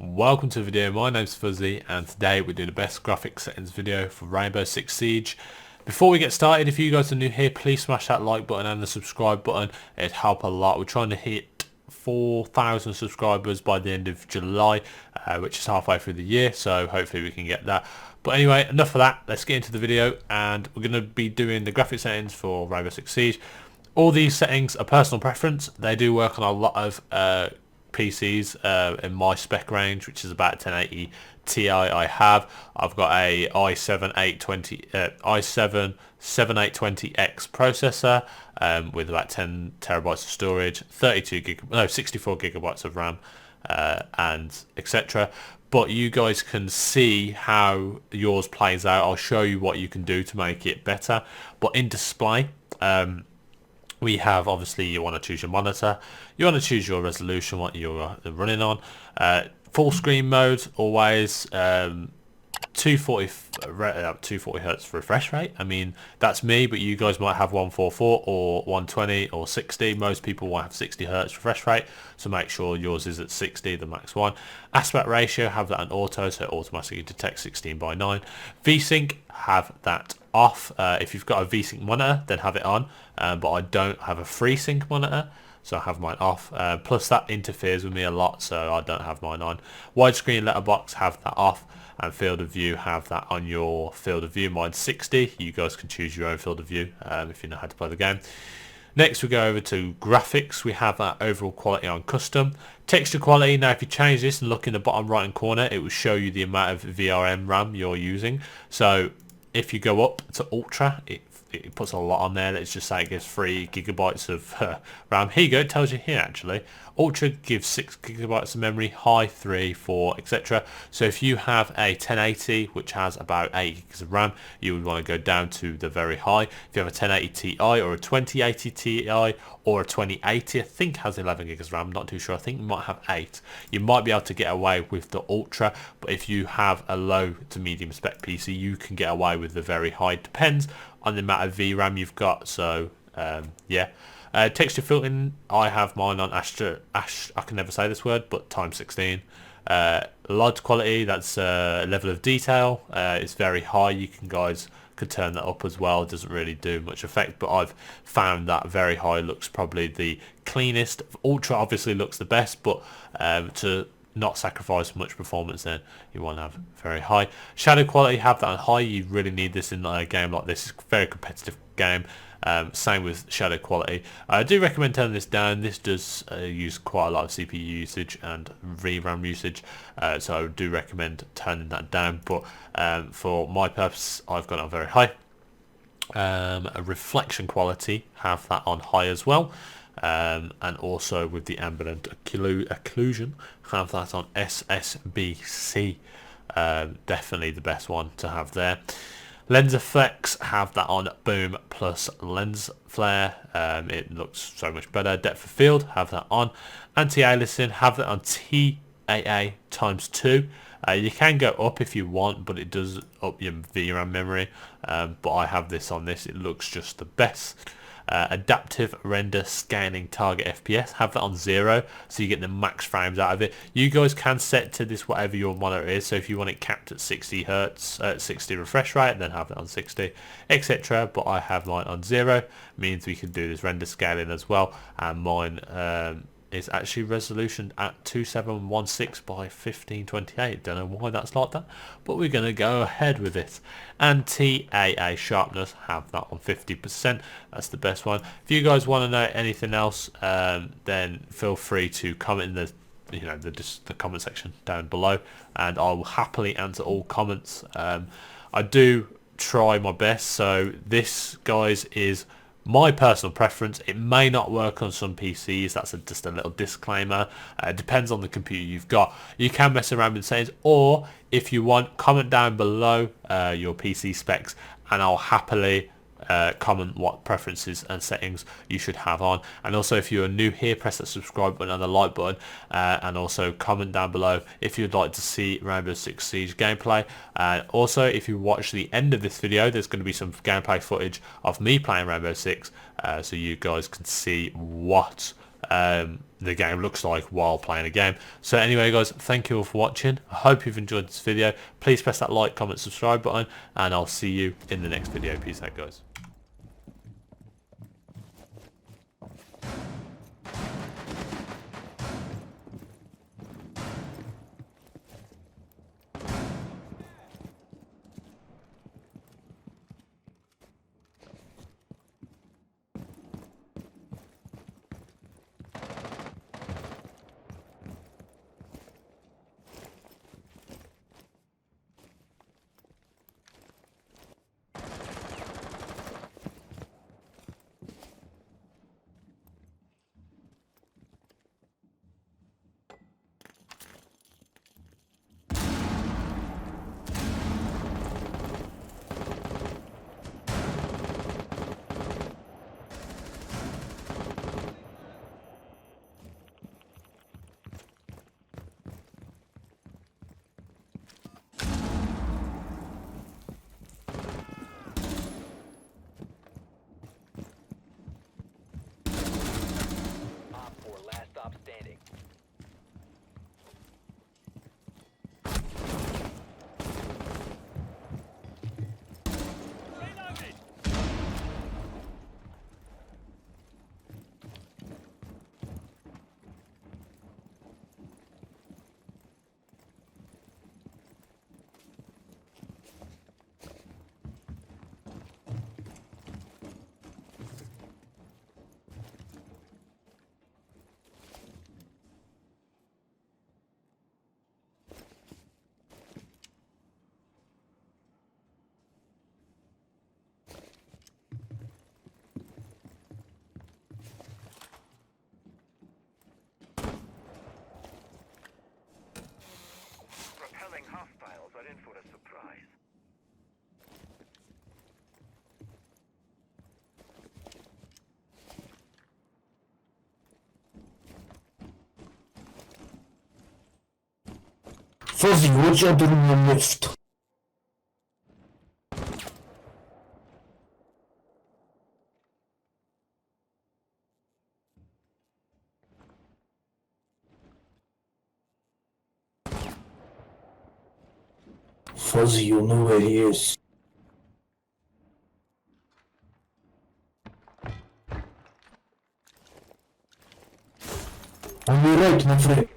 Welcome to the video. My name's Fuzzy and today we're doing the best graphics settings video for Rainbow Six Siege. Before we get started, if you guys are new here, please smash that like button and the subscribe button. It'd help a lot. We're trying to hit 4,000 subscribers by the end of July, which is halfway through the year, so hopefully we can get that. But anyway, enough of that. Let's get into the video, and we're going to be doing the graphics settings for Rainbow Six Siege. All these settings are personal preference. They do work on a lot of PCs in my spec range, which is about 1080 Ti. I've got a i7 7820X processor with about 10 terabytes of storage, 64 gigabytes of RAM, and etc. But you guys can see how yours plays out. I'll show you what you can do to make it better. But in display, we have, obviously, you want to choose your monitor, you want to choose your resolution, what you're running on, full screen mode always, 240 hertz refresh rate. I mean, that's me, but you guys might have 144 or 120 or 60. Most people will have 60 hertz refresh rate, so make sure yours is at 60, the max one. Aspect ratio, have that on auto, so it automatically detects 16:9. VSync, have that off. If you've got a VSync monitor, then have it on, but I don't have a FreeSync monitor, so I have mine off. Plus that interferes with me a lot, so I don't have mine on. Widescreen letterbox, have that off, and field of view, have that on your field of view. Mine's 60. You guys can choose your own field of view if you know how to play the game. Next we go over to graphics. We have that overall quality on custom. Texture quality, now if you change this and look in the bottom right hand corner, it will show you the amount of VRM RAM you're using. So if you go up to ultra, it puts a lot on there. Let's just say it gives 3 gigabytes of RAM. Here you go, it tells you here actually. Ultra gives 6 gigabytes of memory, high 3, 4, etc. So if you have a 1080 which has about 8 gigs of RAM, you would want to go down to the very high. If you have a 1080 Ti or a 2080 Ti or a 2080, I think has 11 gigs of RAM, I'm not too sure. I think you might have 8. You might be able to get away with the ultra, but if you have a low to medium spec PC, you can get away with the very high. Depends on the amount of VRAM you've got. So yeah. Texture filtering, I have mine on I can never say this word, but times 16. Light quality, that's level of detail, it's very high. You guys could turn that up as well. It doesn't really do much effect, but I've found that very high looks probably the cleanest. Ultra obviously looks the best, but to not sacrifice much performance, then you want to have very high. Shadow quality, have that on high. You really need this in a game like this. It's a very competitive game. Same with shadow quality. I do recommend turning this down. This does use quite a lot of CPU usage and VRAM usage, so I do recommend turning that down, but for my purpose I've got it on very high. A reflection quality, have that on high as well, and also with the ambient occlusion, have that on SSBC. Definitely the best one to have there. Lens effects, have that on boom plus lens flare. It looks so much better. Depth of field, have that on. Anti-aliasing, have that on TAA times 2. You can go up if you want, but it does up your VRAM memory. But I have this on this. It looks just the best. Adaptive render scanning target FPS, have that on 0, so you get the max frames out of it. You guys can set to this whatever your monitor is, so if you want it capped at 60 hertz, 60 refresh rate, then have it on 60, etc. But I have mine on 0, means we can do this render scaling as well, and mine is actually resolution at 2716 by 1528. Don't know why that's like that, but we're going to go ahead with it. And TAA sharpness, have that on 50%. That's the best one. If you guys want to know anything else, then feel free to comment in the comment section down below, and I will happily answer all comments. I do try my best. So this, guys, is my personal preference. It may not work on some PCs. That's just a little disclaimer. It depends on the computer you've got. You can mess around with settings, or if you want, comment down below your PC specs, and I'll happily comment what preferences and settings you should have on. And also, if you are new here, press that subscribe button and the like button, and also comment down below if you'd like to see Rainbow Six Siege gameplay. And also, if you watch the end of this video, there's going to be some gameplay footage of me playing Rainbow Six, so you guys can see what the game looks like while playing a game. So anyway guys, thank you all for watching. I hope you've enjoyed this video. Please press that like, comment, subscribe button, and I'll see you in the next video. Peace out guys. Hostiles are in for a surprise. Fuzzy, what's your doing in the lift? Fuzzy, you know where he is. On your right, my friend.